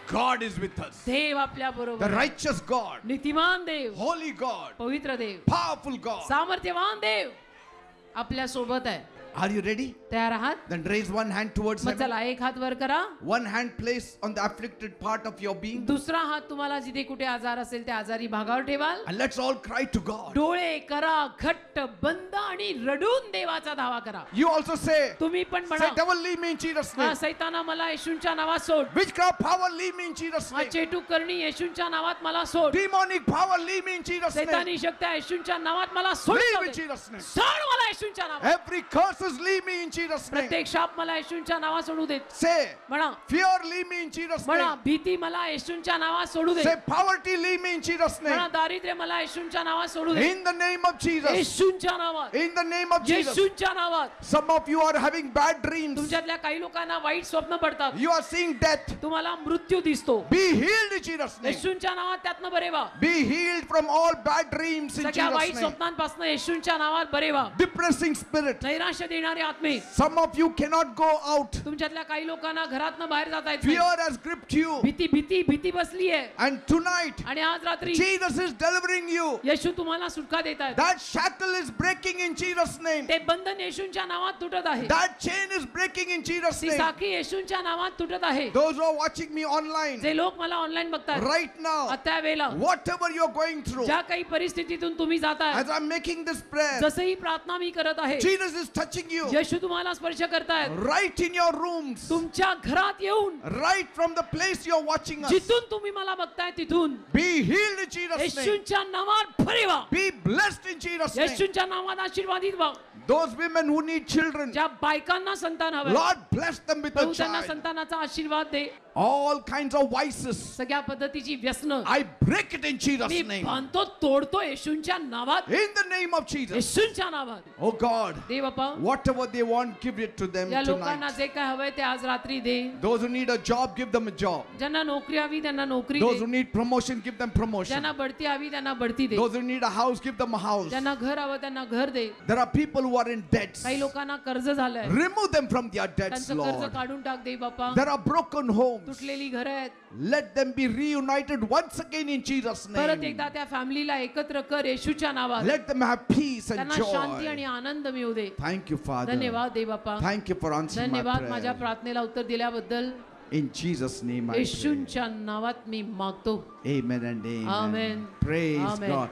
God is with us. देव आपल्या The बरोबर. righteous God, नीतिमान देव, holy God, पवित्र देव, powerful God. सामर्थ्यवान देव आपल्या सोबत आहे. Are you ready? तयार आहात? Then raise one hand towards मग heaven. चला एक हात वर करा. One hand placed on the afflicted part of your being. दुसरा हात तुम्हाला जिथे कुठे आजार असेल त्या आजारी भागावर ठेवाल. And let's all cry to God. डोळे करा घट्ट बंद आणि रडून देवाचा धावा करा. You also say, तुम्ही पण say, म्हणा, devil leave me in Jesus' हा name. सैताना मला येशूंच्या नावात सोड. Witchcraft power leave me in Jesus' हा name. चेटू करणी येशूंच्या नावात मला सोड. Demonic power leave me in Jesus' name. सैतानी शक्त्या येशूंच्या नावात मला सोड. Leave in Jesus' name. सोड मला येशूंच्या नावात. Every curses leave me in Jesus' name. प्रत्येक शाप मला येशूंच्या नावात सोडू देत. Say, म्हणा, fear leave me in Jesus' म्हणा name. भीती मला येशूंच्या नावात सोडू दे. Say, poverty leave me in Jesus' म्हणा name. दारिद्र्य मला येशूंच्या नावात सोडू दे. In the name of Jesus. येशूंच्या नावात. In the name of Jesus. येशूंच्या नावात. Some of you are having bad dreams. तुमच्यातल्या काही लोकांना वाईट स्वप्न पडतात. You are seeing death. तुम्हाला मृत्यू दिसतो. Be healed in Jesus' name. येशूंच्या नावात त्यातनं बरे व्हा. Be healed from all bad dreams in सगळ्या वाईट Jesus' name. स्वप्नांपासून येशूंच्या नावात बरे व्हा. Depressing spirit. नैराश्य देणारे आत्मे. Some of you cannot go out. तुमच्यातल्या काही लोकांना घरातनं बाहेर जाता येत नाही. Fear has gripped you. भीती भीती भीती बसली आहे. And tonight, आणि आज रात्री Jesus is delivering you. येशू तुम्हाला सुटका देत आहेत. That shackle is breaking in Jesus' name. ते बंधन येशूंच्या नावात तुटत आहे. That chain is breaking in Jesus' ती name. साखळी येशूंच्या नावात तुटत आहे. Those who are watching me online, जे लोक मला ऑनलाईन बघतात right now, त्या वेळेला whatever you're going through, ज्या काही परिस्थितीतून तुम्ही जाताय, as I'm making this prayer, जसंही प्रार्थना मी करत आहे, Jesus is touching you येशू तुम्हाला स्पर्श करतायत. right in your rooms, तुमच्या घरात येऊन, right from the place you're watching us. जिथून तुम्ही मला बघताय तिथून Be healed in Jesus' name. येशूंच्या नावात भरे व्हा. Be blessed in Jesus' name. येशूंच्या नावात आशीर्वादित व्हा. Those women who need children, ज्या बायकांना संतान हवं, Lord bless them with a प्रभू त्यांना child. संतानाचा आशीर्वाद दे. All kinds of vices, सगळ्या पद्धतीची व्यसन I break it in Jesus' me name. बांधतो, तोडतो येशूंच्या नावात. In the name of Jesus. येशूंच्या नावात. Oh God, दे बापा. whatever they want, give it to them या लोकांना tonight. जे काय हवंय ते आज रात्री दे. Those who need a job, give them a job. ज्यांना नोकरी हवी त्यांना नोकरी Those they. who need promotion, give them promotion. ज्यांना बढती हवी त्यांना बढती दे. Those who need a house, give them a house. ज्यांना घर हवं त्यांना घर दे. There are people who are in debts. काही लोकांना कर्ज झालंय, Remove them from their debts, त्यांचं कर्ज Lord. काढून टाक दे बापा. There are broken homes. तुटलेली घरं आहेत, Let them be reunited once again in Jesus' परत name. एकदा त्या फॅमिलीला एकत्र कर येशूच्या नावात. Let them have peace and त्यांना शांती आणि joy. आनंद मिळू दे. Thank you, Father. धन्यवाद दे बापा. Thank you for answering my धन्यवाद माझ्या prayer. प्रार्थनेला उत्तर दिल्याबद्दल. In Jesus' name I pray. येशूंच्या नावात मी मागतो. Amen and amen. Amen. Praise Amen. God.